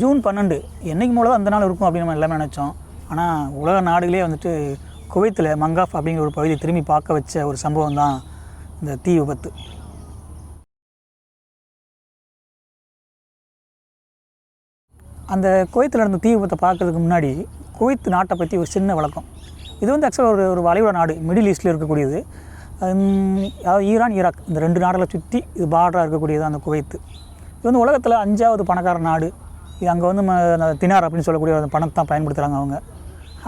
June 12 என்றைக்கு மூலம் தான் அந்த நாள் இருக்கும் அப்படின்னு நம்ம எல்லாமே நினச்சோம். ஆனால் உலக நாடுகளே வந்துட்டு குவைத்தில் மங்காஃப் அப்படிங்கிற ஒரு பகுதியை திரும்பி பார்க்க வச்ச ஒரு சம்பவம் தான் இந்த தீ விபத்து. அந்த குவைத்தில் நடந்த தீ விபத்தை பார்க்குறதுக்கு முன்னாடி குவைத் நாட்டை பற்றி ஒரு சின்ன விளக்கம். இது வந்து ஆக்சுவலாக ஒரு வளைகுடா நாடு, மிடில் ஈஸ்ட்டில் இருக்கக்கூடியது. அதாவது ஈரான், ஈராக் இந்த 2 நாடுகளை சுற்றி இது பார்டராக இருக்கக்கூடியது அந்த குவைத்து. இது வந்து உலகத்தில் 5வது பணக்கார நாடு. இது அங்கே வந்து தினார் அப்படின்னு சொல்லக்கூடிய அந்த பணத்தை தான் பயன்படுத்துகிறாங்க அவங்க.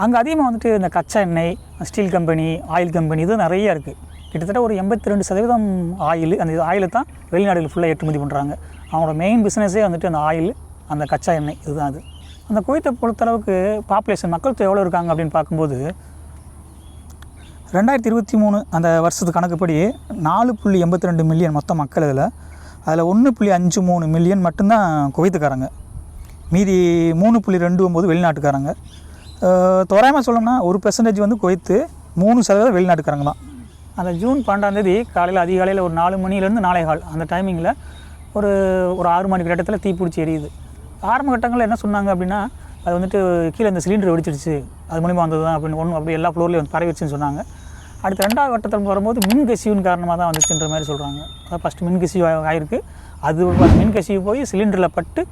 அங்கே அதிகமாக வந்துட்டு இந்த கச்சா எண்ணெய், ஸ்டீல் கம்பெனி, ஆயில் கம்பெனி இது நிறைய இருக்குது. கிட்டத்தட்ட ஒரு 82% ஆயில், அந்த ஆயிலை தான் வெளிநாடுகள் ஃபுல்லாக ஏற்றுமதி பண்ணுறாங்க. அவங்களோட மெயின் பிஸ்னஸே வந்துட்டு அந்த ஆயில், அந்த கச்சா எண்ணெய் இதுதான். அது அந்த குவைத்தை பொறுத்தளவுக்கு பாப்புலேஷன் மக்கள் தொகை எவ்வளோ இருக்காங்க அப்படின்னு பார்க்கும்போது 2023 அந்த வருஷத்து கணக்குப்படி 4.82 மில்லியன் மொத்த மக்கள். அதில் 1.53 மில்லியன் மட்டும்தான் குவைத்துக்காரங்க, மீதி 3.29 வெளிநாட்டுக்காரங்க. தோராயமாக சொல்லணும்னா 1% வந்து குவைத்து, 3% வெளிநாட்டுக்காரங்க தான். அந்த ஜூன் 12 காலையில் அதிகாலையில் ஒரு 4 மணிலேருந்து 4:15 அந்த டைமிங்கில் ஒரு 6 மணி இடத்துல தீப்பிடிச்சி எரியுது. ஆரம்ப கட்டங்களில் என்ன சொன்னாங்க அப்படின்னா, அது வந்துட்டு கீழே இந்த சிலிண்டர் வெடிச்சிடுச்சு, அது மூலிமா வந்தது தான் அப்படின்னு அப்படி எல்லா ஃப்ளோர்லேயும் வந்து பரவிடுச்சுன்னு சொன்னாங்க. அடுத்து 2வது கட்டத்தில் வரும்போது மின்கசிவின் காரணமாக தான் வந்துச்சுன்ற மாதிரி சொல்கிறாங்க. அதாவது ஃபஸ்ட்டு மின்கசிவு ஆகிருக்கு, அது மின்கசிவு போய் சிலிண்டரில் பட்டு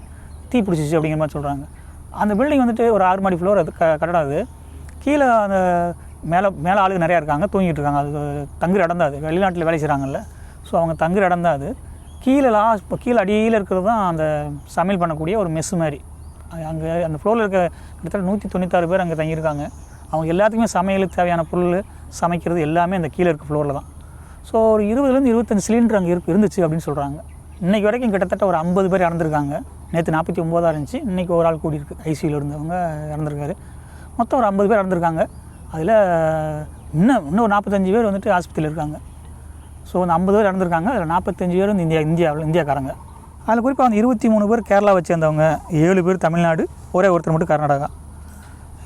தீ பிடிச்சிச்சு அப்படிங்கிற மாதிரி சொல்கிறாங்க. அந்த பில்டிங் வந்துட்டு ஒரு 6 மாடி ஃப்ளோர், அது கட்டடம். அது கீழே அந்த மேலே ஆளுங்க நிறையா இருக்காங்க, தூங்கிட்டு இருக்காங்க. அது தங்குற இடம் தான். அது வெளிநாட்டில் வேலை செய்கிறாங்கல்ல, ஸோ அவங்க தங்குற இடம் தான் அது. கீழே அடியில் இருக்கிறது தான் அந்த சமையல் பண்ணக்கூடிய ஒரு மெஸ்ஸு மாதிரி. அங்கே அந்த ஃப்ளோரில் இருக்க கிட்டத்தட்ட 196 பேர் அங்கே தங்கியிருக்காங்க. அவங்க எல்லாத்துக்குமே சமையலுக்கு தேவையான பொருள் சமைக்கிறது எல்லாமே அந்த கீழே இருக்க ஃப்ளோரில் தான். ஸோ ஒரு 20லேருந்து 25 சிலிண்டர் அங்கே இருந்துச்சு அப்படின்னு சொல்கிறாங்க. இன்றைக்கி வரைக்கும் கிட்டத்தட்ட ஒரு 50 பேர் இறந்துருக்காங்க. நேற்று 49 இருந்துச்சு, இன்றைக்கி ஒரு ஆள் கூடியிருக்கு. ஐசியூவில் இருந்தவங்க இறந்துருக்காரு. மொத்தம் ஒரு 50 பேர் இறந்துருக்காங்க. அதில் இன்னும் ஒரு 45 பேர் வந்துட்டு ஆஸ்பத்திரியில் இருக்காங்க. ஸோ அந்த 50 பேர் இறந்துருக்காங்க. அதில் 45 பேர் வந்து இந்தியாக்காரங்க. அதில் குறிப்பாக அந்த 23 பேர் கேரளா வச்சுருந்தவங்க, 7 பேர் தமிழ்நாடு, ஒருத்தர் மட்டும் கர்நாடகா.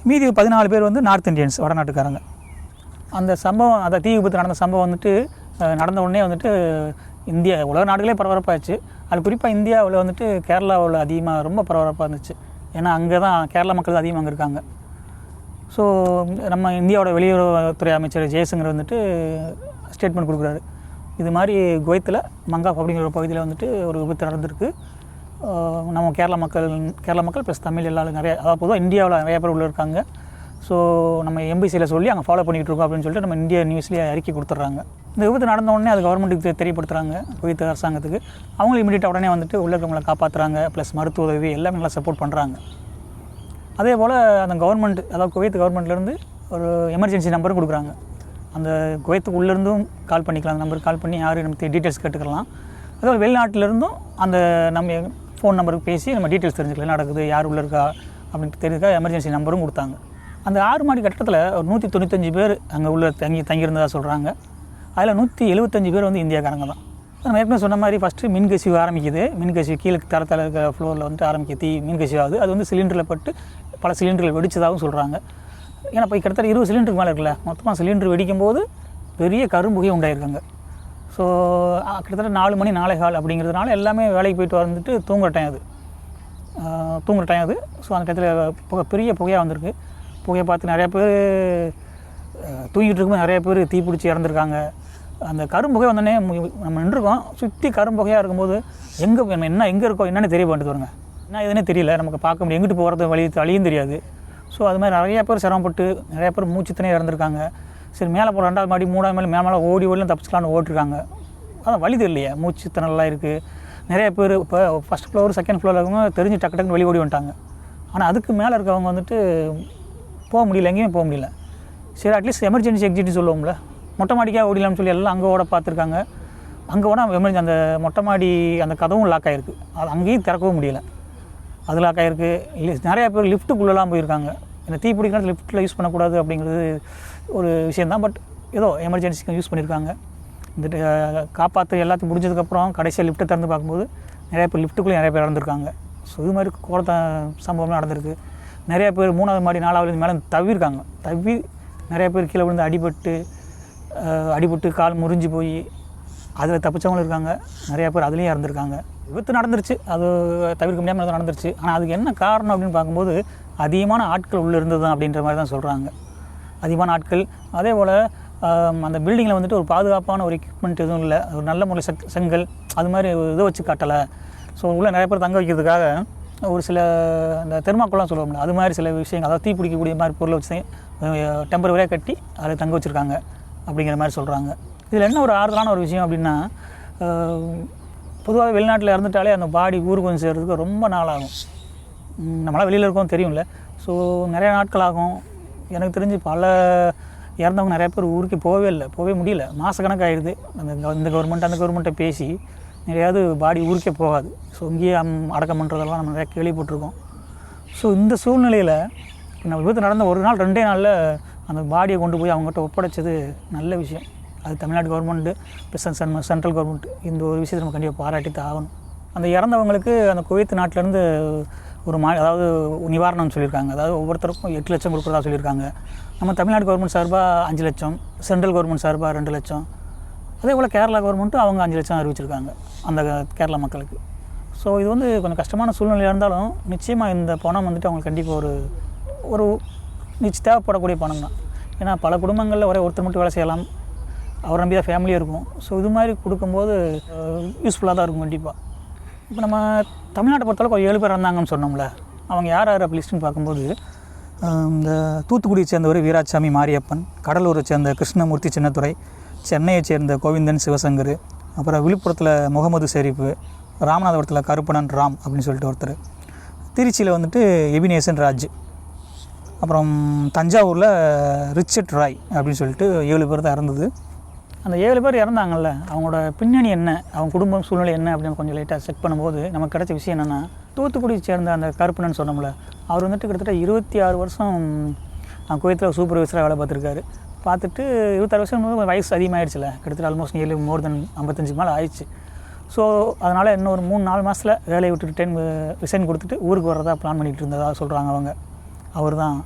மீதி 14 பேர் வந்து நார்த் இந்தியன்ஸ், வடநாட்டுக்காரங்க. அந்த சம்பவம், அந்த தீ விபத்து நடந்த சம்பவம் வந்துட்டு நடந்த உடனே வந்துட்டு உலக நாடுகளே பரபரப்பாச்சு. அது குறிப்பாக இந்தியாவில் வந்துட்டு கேரளாவில் அதிகமாக ரொம்ப பரபரப்பாக இருந்துச்சு. ஏன்னா அங்கே தான் கேரளா மக்கள் அதிகமாக அங்கே இருக்காங்க. ஸோ நம்ம இந்தியாவோட வெளியுறவுத்துறை அமைச்சர் ஜெய்சங்கர் வந்துட்டு ஸ்டேட்மெண்ட் கொடுக்குறாரு. இது மாதிரி குவைத்தில் மங்காஃப் அப்படிங்கிற ஒரு பகுதியில் வந்துட்டு ஒரு விபத்து நடந்திருக்கு. நம்ம கேரளா மக்கள் ப்ளஸ் தமிழ் எல்லாரும் நிறைய, அதாவது பொதுவாக இந்தியாவில் நிறைய பேர் உள்ள இருக்காங்க. ஸோ நம்ம எம்பிசியில் சொல்லி அங்கே ஃபாலோ பண்ணிகிட்டு இருக்கோம் அப்படின்னு சொல்லிட்டு நம்ம இந்தியா நியூஸ்லேயே அறிக்கை கொடுத்துட்றாங்க. இந்த விபத்து நடந்த உடனே அது கவர்மெண்ட்டுக்கு தெரியப்படுத்துகிறாங்க, குவைத் அரசாங்கத்துக்கு. அவங்களும் இமீடியட்டாக உடனே வந்துட்டு உள்ள இருக்கவங்களை காப்பாற்றுறாங்க, ப்ளஸ் மருத்துவ உதவி எல்லாமே நல்லா சப்போர்ட் பண்ணுறாங்க. அதே போல் அந்த கவர்மெண்ட், அதாவது குவைத் கவர்மெண்ட்லேருந்து ஒரு எமர்ஜென்சி நம்பரும் கொடுக்குறாங்க. அந்த குவைத்துக்கு உள்ளேருந்தும் கால் பண்ணிக்கலாம், அந்த நம்பருக்கு கால் பண்ணி யாரும் நம்ம டீட்டெயில்ஸ் கேட்டுக்கலாம். அதாவது வெளிநாட்டிலேருந்தும் அந்த நம்ம ஃபோன் நம்பருக்கு பேசி நம்ம டீட்டெயில்ஸ் தெரிஞ்சுக்கலாம், என்ன நடக்குது, யார் உள்ளே இருக்கா அப்படின்னு தெரிஞ்சுக்கா எமர்ஜென்சி நம்பரும் கொடுத்தாங்க. அந்த 6 மாடி கட்டத்தில் ஒரு 195 பேர் அங்கே உள்ள தங்கியிருந்ததாக சொல்கிறாங்க. அதில் 175 பேர் வந்து இந்தியாக்காரங்க தான். நம்ம ஏற்கனவே சொன்ன மாதிரி ஃபஸ்ட்டு மின்கசிவு ஆரம்பிக்குது. மின்கசிவு கீழே தரத்தில் இருக்க ஃப்ளோரில் வந்துட்டு ஆரம்பிக்க மின்கசிவு ஆகுது. அது வந்து சிலிண்டரில் பட்டு பல சிலிண்டர்கள் வெடிச்சதாகவும் சொல்கிறாங்க. ஏன்னா இப்போ கிட்டத்தட்ட 20 சிலிண்டருக்கு மேலே இருக்குல்ல, மொத்தமாக சிலிண்டர் வெடிக்கும்போது பெரிய கரும்புகை உண்டாயிருக்காங்க. ஸோ கிட்டத்தட்ட 4 மணி 4:15 அப்படிங்கிறதுனால எல்லாமே வேலைக்கு போயிட்டு வந்துட்டு தூங்குற டைம் அது. ஸோ அந்த இடத்துல பெரிய புகையாக வந்திருக்கு. புகையை பார்த்து நிறையா பேர் தூங்கிட்டு இருக்கும்போது நிறைய பேர் தீப்பிடிச்சி இறந்துருக்காங்க. அந்த கரும்புகை வந்தோடனே நம்ம நின்றுருக்கோம், சுற்றி கரும்புகையாக இருக்கும்போது எங்கே இருக்கோம் என்னென்னு தெரிய மாட்டேது வருங்க. என்ன எதுனே தெரியல, நமக்கு பார்க்க முடியும், எங்கிட்டு போகிறது வழியும் தெரியாது. ஸோ அது மாதிரி நிறையா பேர் சிரமப்பட்டு நிறையா பேர் மூச்சுத்தனே இறந்துருக்காங்க. சரி மேலே போகிற 2வது மாடி 3வது மாடி மேலே ஓடிலாம் தப்பிச்சுக்கலான்னு ஓட்டிருக்காங்க. அதான் வழி தெரியலையே, மூச்சுத்தினலாம் இருக்குது. நிறைய பேர் இப்போ ஃபஸ்ட் ஃப்ளோர் செகண்ட் ஃப்ளோரில் இருக்கவங்க தெரிஞ்சு டக்குன்னு வெளியே ஓடி வந்துட்டாங்க. ஆனால் அதுக்கு மேலே இருக்கவங்க வந்துட்டு போக முடியல, எங்கேயுமே போக முடியல. சரி அட்லீஸ்ட் எமர்ஜென்சி எக்ஸிட்னு சொல்லுவோம்ல, மொட்டை மாடிக்காக ஓடிலாம்னு சொல்லி எல்லாம் அங்கே ஓட பார்த்துருக்காங்க. அங்கே ஓட அந்த மொட்டை மாடி அந்த கதவும் லாக் ஆகிருக்கு, அது அங்கேயும் திறக்கவும் முடியல, அது லாக் ஆகிருக்கு. நிறையா பேர் லிஃப்ட்டுக்குள்ளெலாம் போயிருக்காங்க. இந்த தீ பிடிக்கிறது லிஃப்ட்டில் யூஸ் பண்ணக்கூடாது அப்படிங்கிறது ஒரு விஷயந்தான். பட் ஏதோ எமர்ஜென்சிக்கு யூஸ் பண்ணியிருக்காங்க. இந்த காப்பாற்று எல்லாத்தையும் முடிஞ்சதுக்கப்புறம் கடைசியாக லிஃப்ட்டை திறந்து பார்க்கும்போது நிறைய பேர் லிஃப்ட்டுக்குள்ளே நிறைய பேர் இறந்துருக்காங்க. ஸோ இது மாதிரி கோரத்த சம்பவம்லாம் நடந்திருக்கு. நிறைய பேர் 3வது மாடி 4வது மேலே தவி நிறைய பேர் கீழே விழுந்து அடிபட்டு கால் முறிஞ்சு போய் அதில் தப்பிச்சவங்களும் இருக்காங்க, நிறையா பேர் அதுலேயும் இறந்துருக்காங்க. விபத்து நடந்துருச்சு, அது தவிர்க்க முடியாமல் நடந்துருச்சு. ஆனால் அதுக்கு என்ன காரணம் அப்படின்னு பார்க்கும்போது அதிகமான ஆட்கள் உள்ளே இருந்தது தான் அப்படின்ற மாதிரி தான் சொல்கிறாங்க. அதிகமான ஆட்கள், அதே போல் அந்த பில்டிங்கில் வந்துட்டு ஒரு பாதுகாப்பான ஒரு எக்யூப்மெண்ட் எதுவும் இல்லை, ஒரு நல்ல முறையில் செங்கல் அது மாதிரி இதை வச்சு காட்டலை. ஸோ உள்ளே நிறைய பேர் தங்க வைக்கிறதுக்காக ஒரு சில அந்த தெர்மாக்கோல்லாம் சொல்லுவோம்ல, அது மாதிரி சில விஷயங்கள், அதாவது தீ பிடிக்கக்கூடிய மாதிரி பொருளை வச்சு டெம்பரவரியாக கட்டி அதில் தங்க வச்சுருக்காங்க அப்படிங்கிற மாதிரி சொல்கிறாங்க. இதில் என்ன ஒரு ஆறுதலான ஒரு விஷயம் அப்படின்னா, பொதுவாக வெளிநாட்டில் இறந்துட்டாலே அந்த பாடி ஊருக்கு வந்து சேர்கிறதுக்கு ரொம்ப நாள் ஆகும். நம்மளால் வெளியில் இருக்கோம் தெரியும்ல. ஸோ நிறையா நாட்கள் ஆகும். எனக்கு தெரிஞ்சு பல இறந்தவங்க நிறையா பேர் ஊருக்கு போகவே முடியல. மாதக்கணக்கு ஆகிடுது. இந்த கவர்மெண்ட் அந்த கவர்மெண்ட்டை பேசி நிறையாவது பாடி ஊருக்கே போகாது. ஸோ இங்கேயே அடக்கம் பண்ணுறதெல்லாம் நம்ம நிறையா கேள்விப்பட்டிருக்கோம். ஸோ இந்த சூழ்நிலையில் நம்ம விபத்து நடந்த ஒரு நாள் 2 நாளில் அந்த பாடியை கொண்டு போய் அவங்ககிட்ட ஒப்படைச்சது நல்ல விஷயம். அது Tamil Nadu government plus central government இந்த ஒரு விஷயத்தை நம்ம கண்டிப்பாக பாராட்டி ஆகணும். அந்த இறந்தவங்களுக்கு அந்த குவைத் நாட்டிலேருந்து ஒரு அதாவது நிவாரணம் சொல்லியிருக்காங்க. அதாவது ஒவ்வொருத்தருக்கும் 8 லட்சம் கொடுக்குறதா சொல்லியிருக்காங்க. நம்ம தமிழ்நாடு கவர்மெண்ட் சார்பாக 5 லட்சம், சென்ட்ரல் கவர்மெண்ட் சார்பாக 2 லட்சம், அதே போல் கேரளா கவர்மெண்ட்டும் அவங்க 5 லட்சம் அறிவிச்சிருக்காங்க அந்த கேரளா மக்களுக்கு. ஸோ இது வந்து கொஞ்சம் கஷ்டமான சூழ்நிலையாக இருந்தாலும் நிச்சயமாக இந்த பணம் வந்துட்டு அவங்களுக்கு கண்டிப்பாக ஒரு தேவைப்படக்கூடிய பணம் தான். ஏன்னா பல குடும்பங்களில் ஒருத்தர் மட்டும் வேலை செய்யலாம், அவரை நம்பி தான் ஃபேமிலியாக இருக்கும். ஸோ இது மாதிரி கொடுக்கும்போது யூஸ்ஃபுல்லாக தான் இருக்கும் கண்டிப்பாக. இப்போ நம்ம தமிழ்நாட்டை பொறுத்தளவுக்கு ஒரு 7 பேர் இருந்தாங்கன்னு சொன்னோம்ல, அவங்க யார் அப்போ லிஸ்ட்டுன்னு பார்க்கும்போது இந்த தூத்துக்குடியை சேர்ந்தவர் வீராசாமி மாரியப்பன், கடலூரை சேர்ந்த கிருஷ்ணமூர்த்தி சின்னத்துறை, சென்னையை சேர்ந்த கோவிந்தன் சிவசங்கர், அப்புறம் விழுப்புரத்தில் முகமது ஷெரீஃபு, ராமநாதபுரத்தில் கருப்பணன் ராம் அப்படின்னு சொல்லிட்டு ஒருத்தர், திருச்சியில் வந்துட்டு எபினேசன் ராஜ், அப்புறம் தஞ்சாவூரில் ரிச்சர்ட் ராய் அப்படின்னு சொல்லிட்டு 7 பேர் தான் இறந்தது. அந்த 7 பேர் இறந்தாங்கல்ல, அவங்களோட பின்னணி என்ன, அவங்க குடும்பம் சூழ்நிலை என்ன அப்படின்னு கொஞ்சம் லைட்டாக செக் பண்ணும்போது நமக்கு கிடைச்ச விஷயம் என்னென்னா, தூத்துக்குடியை சேர்ந்த அந்த கருப்பணன் சொன்னோம்ல, அவர் வந்துட்டு கிட்டத்தட்ட 26 வருஷம் குவைத்தில் சூப்பர்வைசராக வேலை பார்த்துட்டு 26 வருஷம் வயசு அதிகமாகிடுச்சுல, கிட்டத்தட்ட ஆல்மோஸ்ட் நியர்லி மோர் தென் 55 மேலே ஆயிடுச்சு. ஸோ அதனால் இன்னும் ஒரு 3-4 மாதத்தில் வேலையை விட்டுட்டு ரிசைன் கொடுத்துட்டு ஊருக்கு வர்றதா பிளான் பண்ணிகிட்டு இருந்ததாக சொல்கிறாங்க அவங்க. அவர் தான்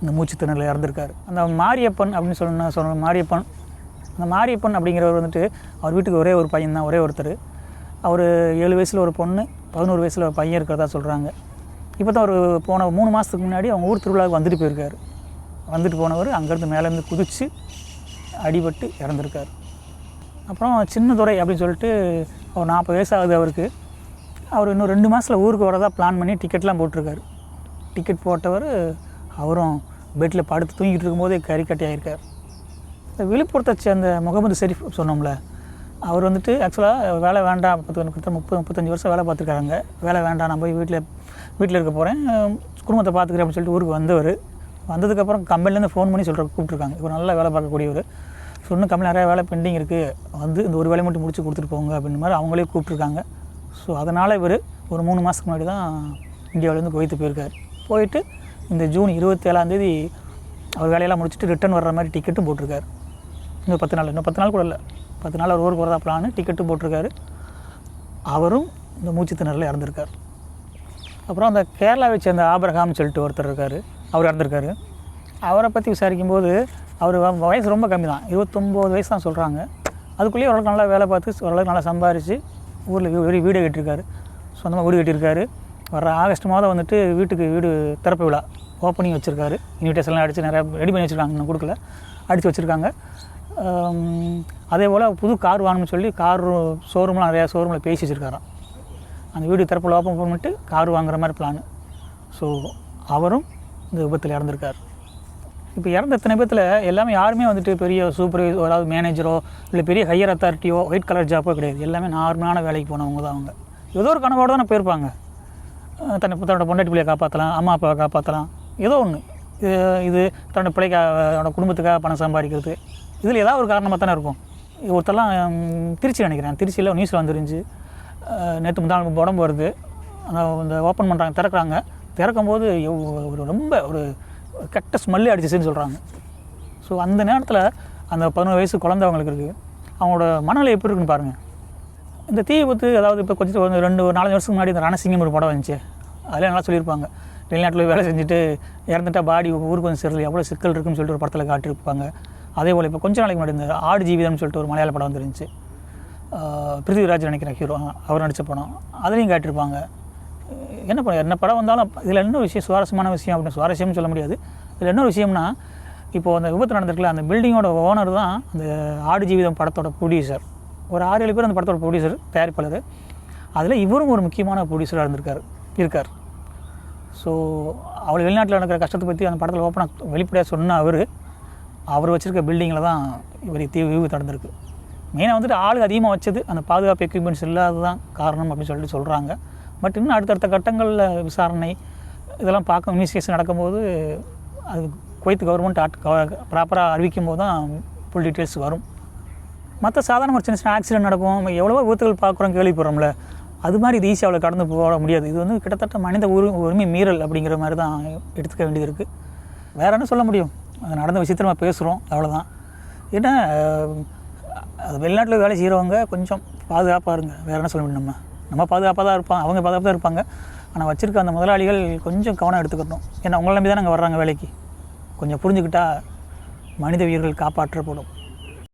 இந்த மூச்சுத்திணறலில் இறந்துருக்கார். அந்த மாரியப்பன் அப்படின்னு சொன்ன மாரியப்பன், அந்த மாரியப்பன் அப்படிங்கிறவர் வந்துட்டு அவர் வீட்டுக்கு ஒரே ஒரு பையன் தான், ஒரே ஒருத்தர். அவர் 7 வயசில் ஒரு பொண்ணு, 11 வயசில் ஒரு பையன் இருக்கிறதா சொல்கிறாங்க. இப்போ தான் அவர் போன 3 மாதத்துக்கு முன்னாடி அவங்க ஊர் திருவிழாவுக்கு வந்துட்டு போயிருக்கார். வந்துட்டு போனவர் அங்கேருந்து மேலேருந்து குதித்து அடிபட்டு இறந்துருக்கார். அப்புறம் சின்னதுரை அப்படின்னு சொல்லிட்டு அவர் 40 வயசு ஆகுது அவருக்கு. அவர் இன்னும் 2 மாதத்தில் ஊருக்கு வரதா பிளான் பண்ணி டிக்கெட்லாம் போட்டிருக்காரு. டிக்கெட் போட்டவர் அவரும் பெட்டில் படுத்து தூங்கிட்டு இருக்கும்போதே கறிக்கட்டி ஆகியிருக்கார். இந்த விழுப்புரத்தை சேர்ந்த முகமது ஷெரீஃப் சொன்னோம்ல, அவர் வந்துட்டு ஆக்சுவலாக வேலை வேண்டாம், 30-35 வருஷம் வேலை பார்த்துருக்காங்க. வேலை வேண்டாம், நான் போய் வீட்டில் இருக்க போகிறேன், குடும்பத்தை பார்த்துக்கிறேன் அப்படின்னு சொல்லிட்டு ஊருக்கு வந்தவர். வந்ததுக்கப்புறம் கம்பெனிலேருந்து ஃபோன் பண்ணி கூப்பிட்ருக்காங்க. இவர் நல்லா வேலை பார்க்கக்கூடியவர். ஸோ இன்னும் கம்பெனி நிறையா வேலை பெண்டிங் இருக்குது, வந்து இந்த ஒரு வேலையை மட்டும் முடிச்சு கொடுத்துட்டு போங்க அப்படின்ற மாதிரி அவங்களே கூப்பிட்ருக்காங்க. ஸோ அதனால் இவர் ஒரு 3 மாதத்துக்கு முன்னாடி தான் இந்தியாவிலேருந்து குவைத்து போயிருக்கார். போயிட்டு இந்த ஜூன் 27 அவர் வேலையெல்லாம் முடிச்சுட்டு ரிட்டர்ன் வர்ற மாதிரி டிக்கெட்டும் போட்டிருக்காரு. இன்னும் 10 நாள் கூட இல்லை, 10 நாள் அவர் ஊருக்கு வரதா பிளான், டிக்கெட்டும் போட்டிருக்காரு. அவரும் இந்த மூச்சுத்திணறலில் இறந்துருக்கார். அப்புறம் அந்த கேரளாவை சேர்ந்த ஆபிரகாம்னு சொல்லிட்டு ஒருத்தர் இருக்கார், அவர் இறந்துருக்காரு. அவரை பற்றி விசாரிக்கும்போது அவர் வயசு ரொம்ப கம்மி தான், 29 வயசு தான் சொல்கிறாங்க. அதுக்குள்ளேயே ஓரளவுக்கு நல்லா வேலை பார்த்து ஓரளவுக்கு நல்லா சம்பாரித்து ஊரில் வீடு கட்டியிருக்காரு, சொந்தமாக வீடு கட்டியிருக்காரு. வர ஆகஸ்ட் மாதம் வந்துட்டு வீடு திறப்பு விழா ஓப்பனிங் வச்சுருக்காரு. இன்விடேஷன்லாம் அடித்து நிறையா ரெடி பண்ணி வச்சுருக்காங்க, இன்னும் கொடுக்கல, அடித்து வச்சுருக்காங்க. அதே போல் புது கார் வாங்கணும்னு சொல்லி ஷோரூம்லாம் நிறையா ஷோரூமில் பேசி வச்சுருக்காராம். அந்த வீடு திறப்பு விழா ஓப்பன் பண்ணிட்டு கார் வாங்குற மாதிரி பிளான். ஸோ அவரும் இந்த விபத்தில் இறந்துருக்கார். இப்போ இறந்த இத்தனை பேத்தில் எல்லாமே யாருமே வந்துட்டு பெரிய சூப்பர்வைசர், அதாவது மேனேஜரோ இல்லை பெரிய ஹையர் அத்தாரிட்டியோ ஒயிட் கலர் ஜாப்போ கிடையாது. எல்லாமே நார்மலான வேலைக்கு போனவங்க தான் அவங்க. ஏதோ ஒரு கனவோடு தானே போயிருப்பாங்க. தன்னோட பொண்டாட்டி பிள்ளையை காப்பாற்றலாம், அம்மா அப்பாவை காப்பாற்றலாம், ஏதோ ஒன்று. இது தன்னோட பிள்ளைக்காக குடும்பத்துக்காக பணம் சம்பாதிக்கிறது, இதில் ஏதாவது ஒரு காரணமாக தானே இருக்கும். ஒருத்தரெல்லாம் திருச்சி நினைக்கிறேன், திருச்சியில் நியூஸில் வந்துருந்துச்சு, நேற்று முந்தாள் உடம்பு வருது, அந்த ஓப்பன் பண்ணுறாங்க, திறக்கும்போது ரொம்ப ஒரு கெட்ட ஸ்மெல்லே அடிச்சிச்சுன்னு சொல்கிறாங்க. ஸோ அந்த நேரத்தில் அந்த 11 வயசு குழந்தைவங்களுக்கு இருக்குது, அவங்களோட மனநிலை எப்படி இருக்குன்னு பாருங்கள். இந்த தீ விபத்து, அதாவது இப்போ கொஞ்சம் 2-4 வருஷத்துக்கு முன்னாடி இந்த ரணசிங்கம் ஒரு படம் வந்துச்சு, அதில் நல்லா சொல்லியிருப்பாங்க. வெளிநாட்டில் வேலை செஞ்சுட்டு இறந்துட்டா பாடி ஊருக்கு வந்து சேரல எவ்வளோ சிக்கல் இருக்குன்னு சொல்லிட்டு ஒரு படத்தில் காட்டியிருப்பாங்க. அதே போல் இப்போ கொஞ்சம் நாளைக்கு முன்னாடி இந்த ஆடு ஜீவிதம்னு சொல்லிட்டு ஒரு மலையாள படம் வந்துருந்துச்சு. பிருத்திவிராஜ் நினைக்கிறேன் ஹீரோ, அவர் நடித்த படம், அதுலேயும் காட்டியிருப்பாங்க. என்ன படம் வந்தாலும் இதில் என்ன விஷயம், சுவாரஸ்யமான விஷயம் அப்படின்னு சுவாரஸ்யம்னு சொல்ல முடியாது. இதில் என்ன விஷயம்னா, இப்போது அந்த விபத்து நடந்திருக்குல்ல, அந்த பில்டிங்கோட ஓனர் தான் அந்த ஆடு ஜீவிதம் படத்தோட ப்ரொடியூசர். ஒரு 6-7 பேர் அந்த படத்தோட ப்ரொடியூசர், தயாரிப்பாளர். அதில் இவரும் ஒரு முக்கியமான ப்ரொடியூசராக இருக்கார். ஸோ அவள் வெளிநாட்டில் நடக்கிற கஷ்டத்தை பற்றி அந்த படத்தில் ஓப்பனாக வெளிப்படையாக சொன்ன அவர் வச்சுருக்க பில்டிங்கில் தான் இவர் விபத்து நடந்திருக்கு. மெயினாக வந்துட்டு ஆள் அதிகமாக வச்சது அந்த பாதுகாப்பு எக்யூப்மெண்ட்ஸ் இல்லாத தான் காரணம் அப்படின்னு சொல்கிறாங்க. பட் இன்னும் அடுத்தடுத்த கட்டங்களில் விசாரணை இதெல்லாம் பார்க்க இன்வெஸ்டிகேஷன் நடக்கும்போது அது குவைத் கவர்மெண்ட் ப்ராப்பராக அறிவிக்கும் போது தான் ஃபுல் டீட்டெயில்ஸ் வரும். மற்ற சாதாரண ஒரு சின்ன ஆக்சிடென்ட் நடக்கும், எவ்வளவோ விபத்துகள் பார்க்குறோம், கேள்விப்படுறோம்ல, அது மாதிரி இது ஈஸியாக அவளை கடந்து போக முடியாது. இது வந்து கிட்டத்தட்ட மனித உரிமை மீறல் அப்படிங்கிற மாதிரி தான் எடுத்துக்க வேண்டியது இருக்குது. வேறு என்ன சொல்ல முடியும், அது நடந்த விஷயத்தை நம்ம பேசுகிறோம், அவ்வளோதான். ஏன்னா அது வெளிநாட்டில் வேலை செய்கிறவங்க கொஞ்சம் பாதுகாப்பாக இருங்க, வேறு என்ன சொல்ல முடியும். நம்ம பாதுகாப்பாக தான் இருப்பாங்க, அவங்க பாதுகாப்பாக தான் இருப்பாங்க. ஆனால் வச்சுருக்க அந்த முதலாளிகள் கொஞ்சம் கவனம் எடுத்துக்கணும். ஏன்னா உங்களை நம்பி தான் நாங்கள் வர்றாங்க வேலைக்கு. கொஞ்சம் புரிஞ்சுக்கிட்டால் மனித உயிர்கள் காப்பாற்றப்படும்.